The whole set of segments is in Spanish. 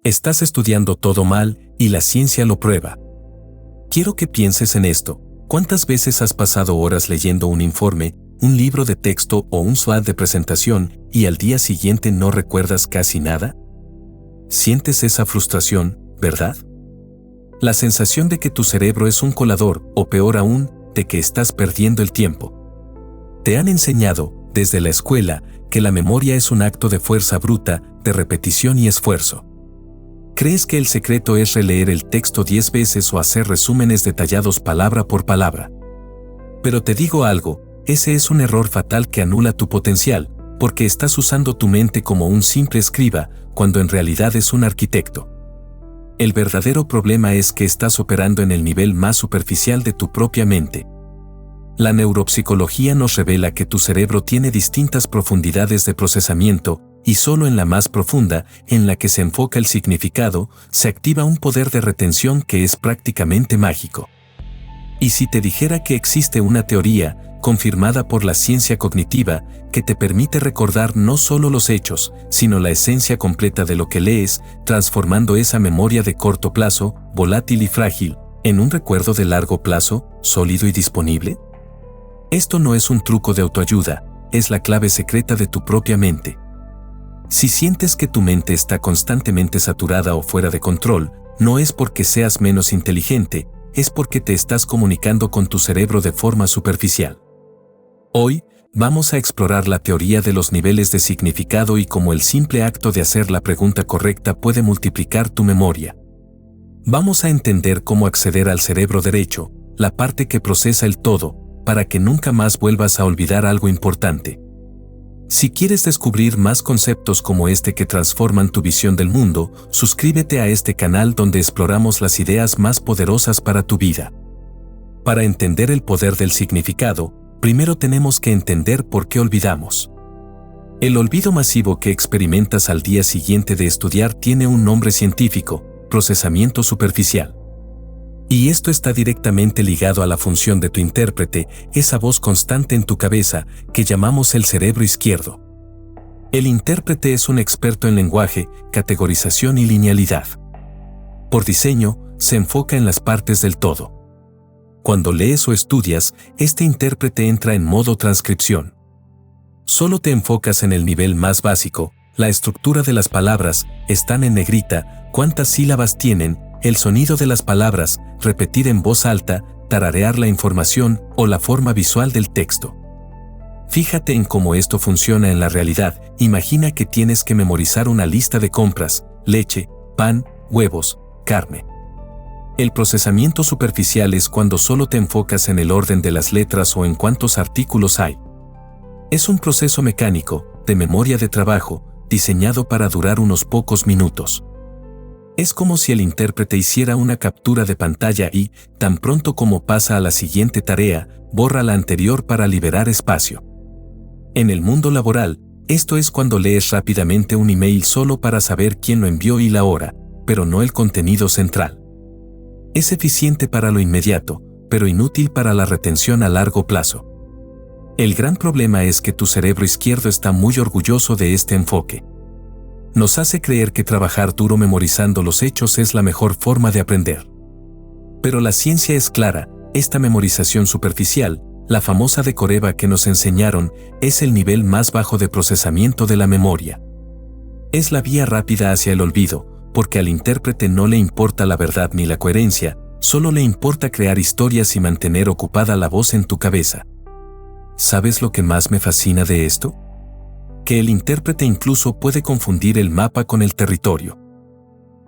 Estás estudiando todo mal y la ciencia lo prueba. Quiero que pienses en esto. ¿Cuántas veces has pasado horas leyendo un informe, un libro de texto o un slide de presentación y al día siguiente no recuerdas casi nada? Sientes esa frustración, ¿verdad? La sensación de que tu cerebro es un colador, o peor aún, de que estás perdiendo el tiempo. Te han enseñado, desde la escuela, que la memoria es un acto de fuerza bruta, de repetición y esfuerzo. ¿Crees que el secreto es releer el texto 10 veces o hacer resúmenes detallados palabra por palabra? Pero te digo algo, ese es un error fatal que anula tu potencial, porque estás usando tu mente como un simple escriba, cuando en realidad es un arquitecto. El verdadero problema es que estás operando en el nivel más superficial de tu propia mente. La neuropsicología nos revela que tu cerebro tiene distintas profundidades de procesamiento, y solo en la más profunda, en la que se enfoca el significado, se activa un poder de retención que es prácticamente mágico. Y si te dijera que existe una teoría, confirmada por la ciencia cognitiva, que te permite recordar no solo los hechos, sino la esencia completa de lo que lees, transformando esa memoria de corto plazo, volátil y frágil, en un recuerdo de largo plazo, sólido y disponible? Esto no es un truco de autoayuda, es la clave secreta de tu propia mente. Si sientes que tu mente está constantemente saturada o fuera de control, no es porque seas menos inteligente, es porque te estás comunicando con tu cerebro de forma superficial. Hoy, vamos a explorar la teoría de los niveles de significado y cómo el simple acto de hacer la pregunta correcta puede multiplicar tu memoria. Vamos a entender cómo acceder al cerebro derecho, la parte que procesa el todo, para que nunca más vuelvas a olvidar algo importante. Si quieres descubrir más conceptos como este que transforman tu visión del mundo, suscríbete a este canal donde exploramos las ideas más poderosas para tu vida. Para entender el poder del significado, primero tenemos que entender por qué olvidamos. El olvido masivo que experimentas al día siguiente de estudiar tiene un nombre científico: procesamiento superficial. Y esto está directamente ligado a la función de tu intérprete, esa voz constante en tu cabeza, que llamamos el cerebro izquierdo. El intérprete es un experto en lenguaje, categorización y linealidad. Por diseño, se enfoca en las partes del todo. Cuando lees o estudias, este intérprete entra en modo transcripción. Solo te enfocas en el nivel más básico, la estructura de las palabras, están en negrita, cuántas sílabas tienen, el sonido de las palabras, repetir en voz alta, tararear la información o la forma visual del texto. Fíjate en cómo esto funciona en la realidad. Imagina que tienes que memorizar una lista de compras: leche, pan, huevos, carne. El procesamiento superficial es cuando solo te enfocas en el orden de las letras o en cuántos artículos hay. Es un proceso mecánico, de memoria de trabajo, diseñado para durar unos pocos minutos. Es como si el intérprete hiciera una captura de pantalla y, tan pronto como pasa a la siguiente tarea, borra la anterior para liberar espacio. En el mundo laboral, esto es cuando lees rápidamente un email solo para saber quién lo envió y la hora, pero no el contenido central. Es eficiente para lo inmediato, pero inútil para la retención a largo plazo. El gran problema es que tu cerebro izquierdo está muy orgulloso de este enfoque. Nos hace creer que trabajar duro memorizando los hechos es la mejor forma de aprender. Pero la ciencia es clara: esta memorización superficial, la famosa de Coreba que nos enseñaron, es el nivel más bajo de procesamiento de la memoria. Es la vía rápida hacia el olvido, porque al intérprete no le importa la verdad ni la coherencia, solo le importa crear historias y mantener ocupada la voz en tu cabeza. ¿Sabes lo que más me fascina de esto? Que el intérprete incluso puede confundir el mapa con el territorio.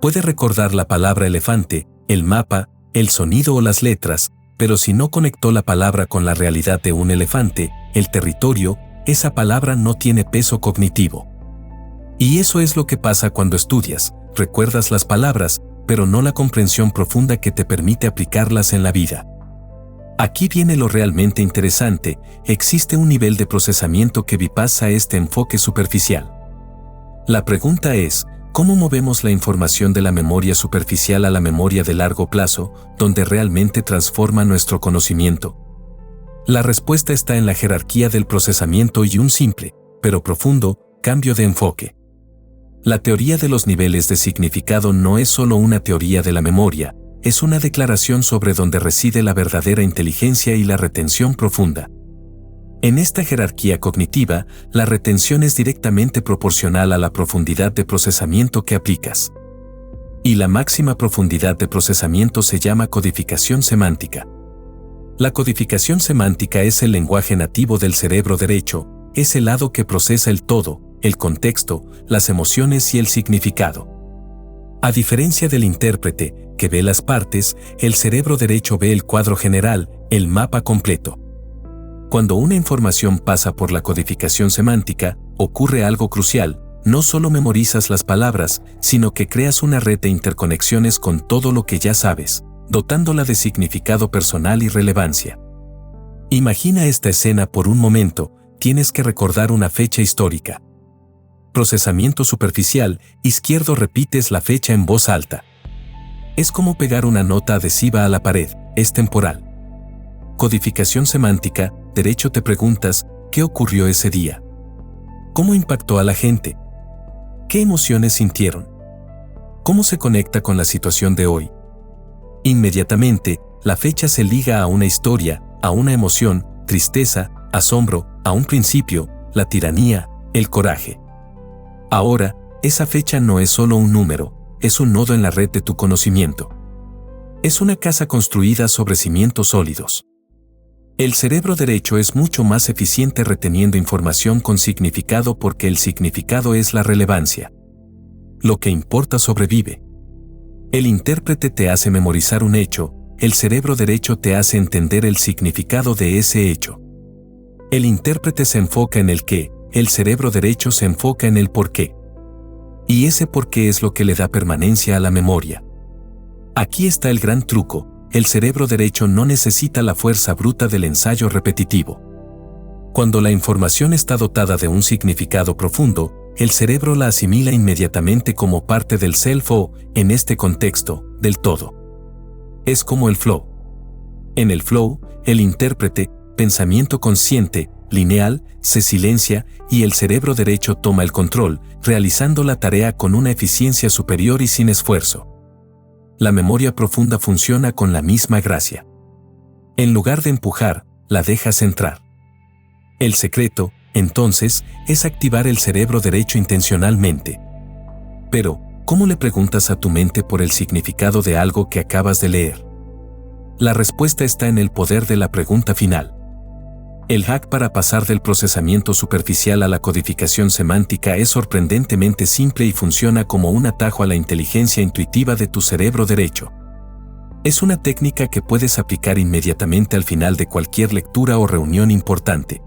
Puede recordar la palabra elefante, el mapa, el sonido o las letras, pero si no conectó la palabra con la realidad de un elefante, el territorio, esa palabra no tiene peso cognitivo. Y eso es lo que pasa cuando estudias: recuerdas las palabras, pero no la comprensión profunda que te permite aplicarlas en la vida. Aquí viene lo realmente interesante: existe un nivel de procesamiento que bypassa este enfoque superficial. La pregunta es, ¿cómo movemos la información de la memoria superficial a la memoria de largo plazo, donde realmente transforma nuestro conocimiento? La respuesta está en la jerarquía del procesamiento y un simple, pero profundo, cambio de enfoque. La teoría de los niveles de significado no es solo una teoría de la memoria, es una declaración sobre dónde reside la verdadera inteligencia y la retención profunda. En esta jerarquía cognitiva, la retención es directamente proporcional a la profundidad de procesamiento que aplicas. Y la máxima profundidad de procesamiento se llama codificación semántica. La codificación semántica es el lenguaje nativo del cerebro derecho, es el lado que procesa el todo, el contexto, las emociones y el significado. A diferencia del intérprete, que ve las partes, el cerebro derecho ve el cuadro general, el mapa completo. Cuando una información pasa por la codificación semántica, ocurre algo crucial. No solo memorizas las palabras, sino que creas una red de interconexiones con todo lo que ya sabes, dotándola de significado personal y relevancia. Imagina esta escena por un momento, tienes que recordar una fecha histórica. Procesamiento superficial, izquierdo repites la fecha en voz alta. Es como pegar una nota adhesiva a la pared, es temporal. Codificación semántica, derecho te preguntas, ¿qué ocurrió ese día? ¿Cómo impactó a la gente? ¿Qué emociones sintieron? ¿Cómo se conecta con la situación de hoy? Inmediatamente, la fecha se liga a una historia, a una emoción, tristeza, asombro, a un principio, la tiranía, el coraje. Ahora, esa fecha no es solo un número, es un nodo en la red de tu conocimiento. Es una casa construida sobre cimientos sólidos. El cerebro derecho es mucho más eficiente reteniendo información con significado porque el significado es la relevancia. Lo que importa sobrevive. El intérprete te hace memorizar un hecho, el cerebro derecho te hace entender el significado de ese hecho. El intérprete se enfoca en el qué, el cerebro derecho se enfoca en el por qué. Y ese por qué es lo que le da permanencia a la memoria. Aquí está el gran truco. El cerebro derecho no necesita la fuerza bruta del ensayo repetitivo. Cuando la información está dotada de un significado profundo, el cerebro la asimila inmediatamente como parte del self o, en este contexto, del todo. Es como el flow. En el flow, el intérprete, pensamiento consciente, lineal, se silencia y el cerebro derecho toma el control, realizando la tarea con una eficiencia superior y sin esfuerzo. La memoria profunda funciona con la misma gracia. En lugar de empujar, la dejas entrar. El secreto, entonces, es activar el cerebro derecho intencionalmente. Pero, ¿cómo le preguntas a tu mente por el significado de algo que acabas de leer? La respuesta está en el poder de la pregunta final. El hack para pasar del procesamiento superficial a la codificación semántica es sorprendentemente simple y funciona como un atajo a la inteligencia intuitiva de tu cerebro derecho. Es una técnica que puedes aplicar inmediatamente al final de cualquier lectura o reunión importante.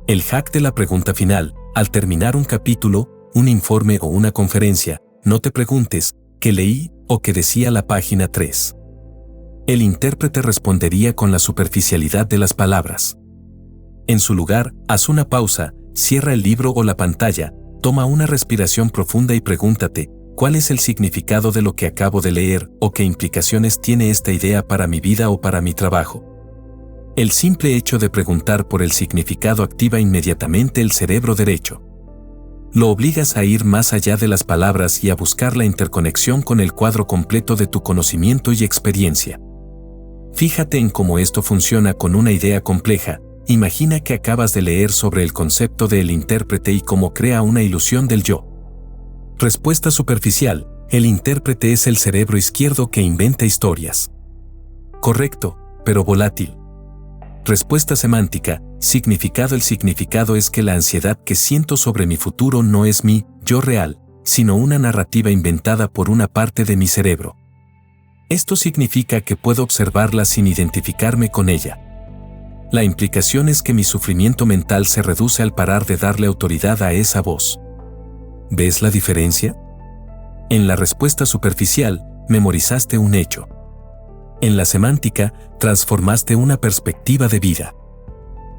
El hack de la pregunta final, al terminar un capítulo, un informe o una conferencia, no te preguntes, ¿qué leí o qué decía la página 3? El intérprete respondería con la superficialidad de las palabras. En su lugar, haz una pausa, cierra el libro o la pantalla, toma una respiración profunda y pregúntate, ¿cuál es el significado de lo que acabo de leer o qué implicaciones tiene esta idea para mi vida o para mi trabajo? El simple hecho de preguntar por el significado activa inmediatamente el cerebro derecho. Lo obligas a ir más allá de las palabras y a buscar la interconexión con el cuadro completo de tu conocimiento y experiencia. Fíjate en cómo esto funciona con una idea compleja. Imagina que acabas de leer sobre el concepto del intérprete y cómo crea una ilusión del yo. Respuesta superficial: el intérprete es el cerebro izquierdo que inventa historias. Correcto, pero volátil. Respuesta semántica: significado. El significado es que la ansiedad que siento sobre mi futuro no es mi yo real, sino una narrativa inventada por una parte de mi cerebro. Esto significa que puedo observarla sin identificarme con ella. La implicación es que mi sufrimiento mental se reduce al parar de darle autoridad a esa voz. ¿Ves la diferencia? En la respuesta superficial, memorizaste un hecho. En la semántica, transformaste una perspectiva de vida.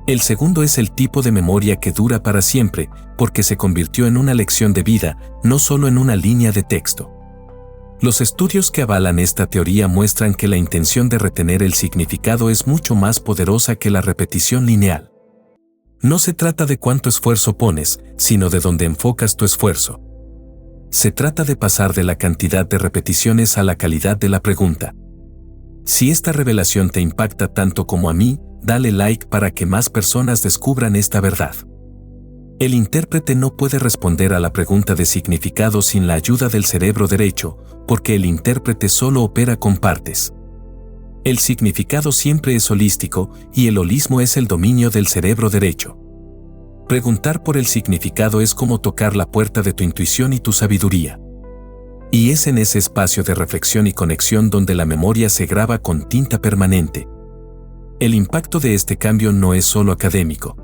El segundo es el tipo de memoria que dura para siempre, porque se convirtió en una lección de vida, no solo en una línea de texto. Los estudios que avalan esta teoría muestran que la intención de retener el significado es mucho más poderosa que la repetición lineal. No se trata de cuánto esfuerzo pones, sino de dónde enfocas tu esfuerzo. Se trata de pasar de la cantidad de repeticiones a la calidad de la pregunta. Si esta revelación te impacta tanto como a mí, dale like para que más personas descubran esta verdad. El intérprete no puede responder a la pregunta de significado sin la ayuda del cerebro derecho, porque el intérprete solo opera con partes. El significado siempre es holístico y el holismo es el dominio del cerebro derecho. Preguntar por el significado es como tocar la puerta de tu intuición y tu sabiduría. Y es en ese espacio de reflexión y conexión donde la memoria se graba con tinta permanente. El impacto de este cambio no es solo académico.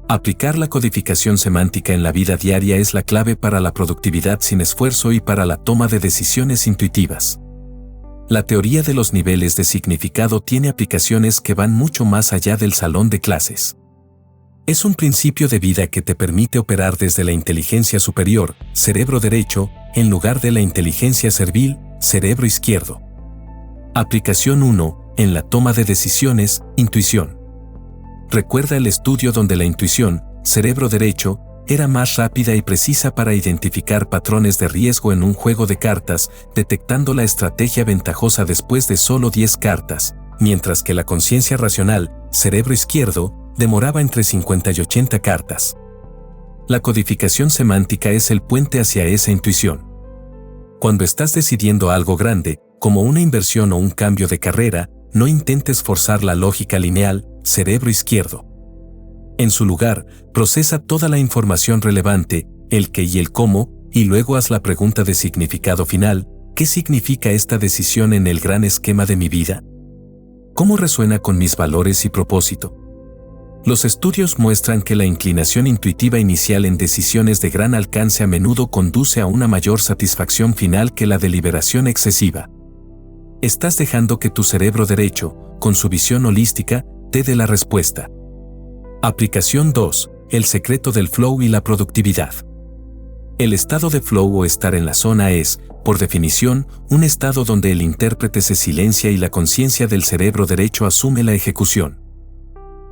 Aplicar la codificación semántica en la vida diaria es la clave para la productividad sin esfuerzo y para la toma de decisiones intuitivas. La teoría de los niveles de significado tiene aplicaciones que van mucho más allá del salón de clases. Es un principio de vida que te permite operar desde la inteligencia superior, cerebro derecho, en lugar de la inteligencia servil, cerebro izquierdo. Aplicación 1. En la toma de decisiones, intuición. Recuerda el estudio donde la intuición, cerebro derecho, era más rápida y precisa para identificar patrones de riesgo en un juego de cartas, detectando la estrategia ventajosa después de solo 10 cartas, mientras que la conciencia racional, cerebro izquierdo, demoraba entre 50 y 80 cartas. La codificación semántica es el puente hacia esa intuición. Cuando estás decidiendo algo grande, como una inversión o un cambio de carrera, no intentes forzar la lógica lineal, cerebro izquierdo. En su lugar, procesa toda la información relevante, el qué y el cómo, y luego haz la pregunta de significado final: ¿qué significa esta decisión en el gran esquema de mi vida? ¿Cómo resuena con mis valores y propósito? Los estudios muestran que la inclinación intuitiva inicial en decisiones de gran alcance a menudo conduce a una mayor satisfacción final que la deliberación excesiva. Estás dejando que tu cerebro derecho, con su visión holística, te dé la respuesta. Aplicación 2. El secreto del flow y la productividad. El estado de flow o estar en la zona es, por definición, un estado donde el intérprete se silencia y la conciencia del cerebro derecho asume la ejecución.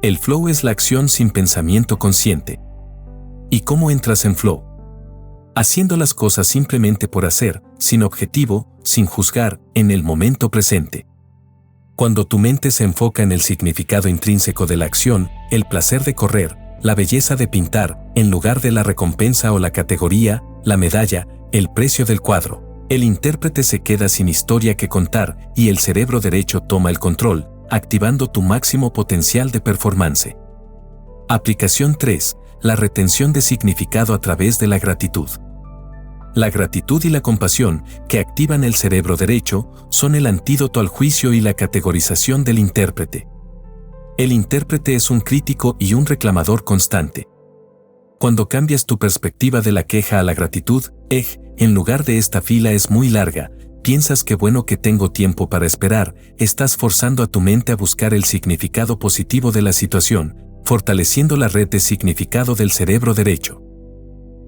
El flow es la acción sin pensamiento consciente. ¿Y cómo entras en flow? Haciendo las cosas simplemente por hacer, sin objetivo, sin juzgar, en el momento presente. Cuando tu mente se enfoca en el significado intrínseco de la acción, el placer de correr, la belleza de pintar, en lugar de la recompensa o la categoría, la medalla, el precio del cuadro, el intérprete se queda sin historia que contar y el cerebro derecho toma el control, activando tu máximo potencial de performance. Aplicación 3. La retención de significado a través de la gratitud. La gratitud y la compasión, que activan el cerebro derecho, son el antídoto al juicio y la categorización del intérprete. El intérprete es un crítico y un reclamador constante. Cuando cambias tu perspectiva de la queja a la gratitud, en lugar de esta fila es muy larga, piensas que bueno que tengo tiempo para esperar, estás forzando a tu mente a buscar el significado positivo de la situación, fortaleciendo la red de significado del cerebro derecho.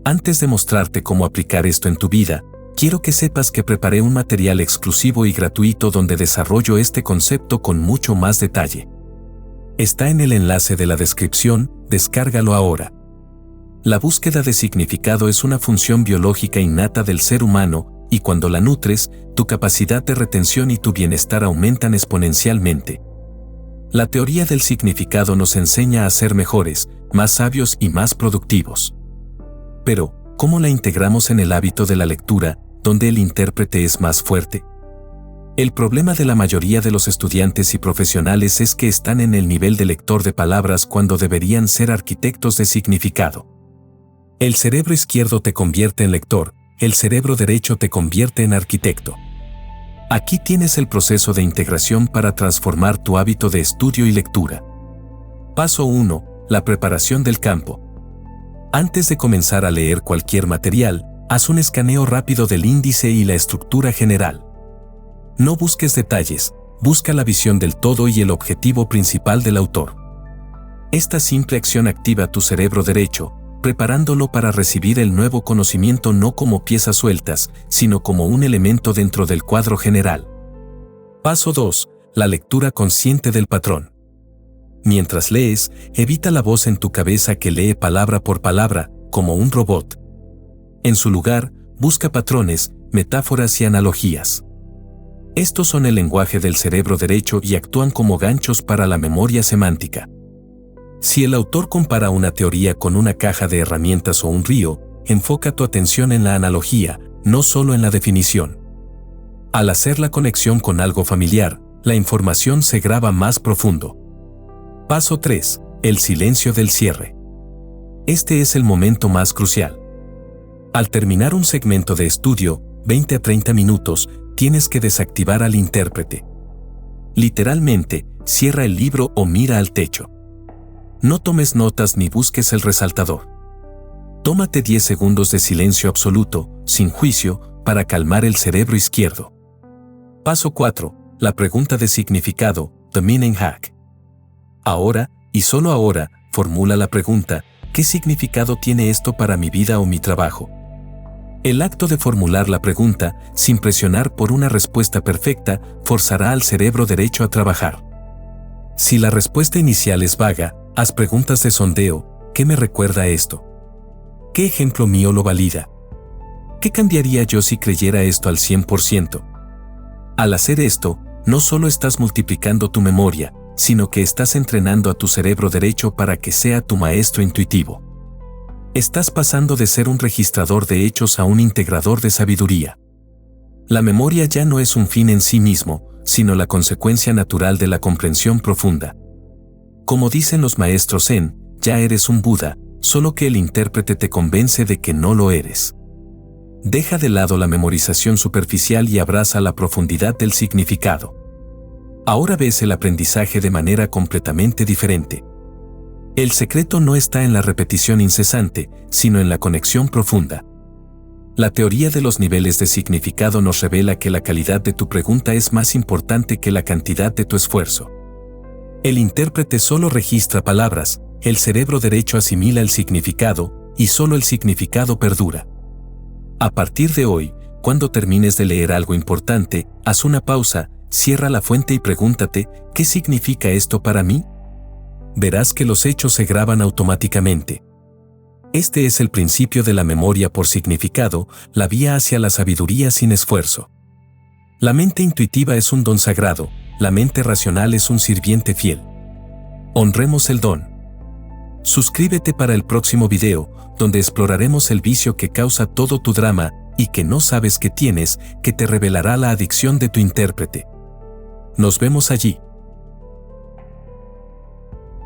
Antes de mostrarte cómo aplicar esto en tu vida, quiero que sepas que preparé un material exclusivo y gratuito donde desarrollo este concepto con mucho más detalle. Está en el enlace de la descripción, descárgalo ahora. La búsqueda de significado es una función biológica innata del ser humano, y cuando la nutres, tu capacidad de retención y tu bienestar aumentan exponencialmente. La teoría del significado nos enseña a ser mejores, más sabios y más productivos. Pero, ¿cómo la integramos en el hábito de la lectura, donde el intérprete es más fuerte? El problema de la mayoría de los estudiantes y profesionales es que están en el nivel de lector de palabras cuando deberían ser arquitectos de significado. El cerebro izquierdo te convierte en lector, el cerebro derecho te convierte en arquitecto. Aquí tienes el proceso de integración para transformar tu hábito de estudio y lectura. Paso 1. La preparación del campo. Antes de comenzar a leer cualquier material, haz un escaneo rápido del índice y la estructura general. No busques detalles, busca la visión del todo y el objetivo principal del autor. Esta simple acción activa tu cerebro derecho, preparándolo para recibir el nuevo conocimiento no como piezas sueltas, sino como un elemento dentro del cuadro general. Paso 2. La lectura consciente del patrón. Mientras lees, evita la voz en tu cabeza que lee palabra por palabra, como un robot. En su lugar, busca patrones, metáforas y analogías. Estos son el lenguaje del cerebro derecho y actúan como ganchos para la memoria semántica. Si el autor compara una teoría con una caja de herramientas o un río, enfoca tu atención en la analogía, no solo en la definición. Al hacer la conexión con algo familiar, la información se graba más profundo. Paso 3. El silencio del cierre. Este es el momento más crucial. Al terminar un segmento de estudio, 20 a 30 minutos, tienes que desactivar al intérprete. Literalmente, cierra el libro o mira al techo. No tomes notas ni busques el resaltador. Tómate 10 segundos de silencio absoluto, sin juicio, para calmar el cerebro izquierdo. Paso 4. La pregunta de significado, The Meaning Hack. Ahora, y solo ahora, formula la pregunta, ¿qué significado tiene esto para mi vida o mi trabajo? El acto de formular la pregunta, sin presionar por una respuesta perfecta, forzará al cerebro derecho a trabajar. Si la respuesta inicial es vaga, haz preguntas de sondeo. ¿Qué me recuerda esto? ¿Qué ejemplo mío lo valida? ¿Qué cambiaría yo si creyera esto al 100%? Al hacer esto, no solo estás multiplicando tu memoria, sino que estás entrenando a tu cerebro derecho para que sea tu maestro intuitivo. Estás pasando de ser un registrador de hechos a un integrador de sabiduría. La memoria ya no es un fin en sí mismo, sino la consecuencia natural de la comprensión profunda. Como dicen los maestros Zen, ya eres un Buda, solo que el intérprete te convence de que no lo eres. Deja de lado la memorización superficial y abraza la profundidad del significado. Ahora ves el aprendizaje de manera completamente diferente. El secreto no está en la repetición incesante, sino en la conexión profunda. La teoría de los niveles de significado nos revela que la calidad de tu pregunta es más importante que la cantidad de tu esfuerzo. El intérprete solo registra palabras, el cerebro derecho asimila el significado, y solo el significado perdura. A partir de hoy, cuando termines de leer algo importante, haz una pausa, cierra la fuente y pregúntate, ¿qué significa esto para mí? Verás que los hechos se graban automáticamente. Este es el principio de la memoria por significado, la vía hacia la sabiduría sin esfuerzo. La mente intuitiva es un don sagrado, la mente racional es un sirviente fiel. Honremos el don. Suscríbete para el próximo video, donde exploraremos el vicio que causa todo tu drama y que no sabes que tienes, que te revelará la adicción de tu intérprete. Nos vemos allí.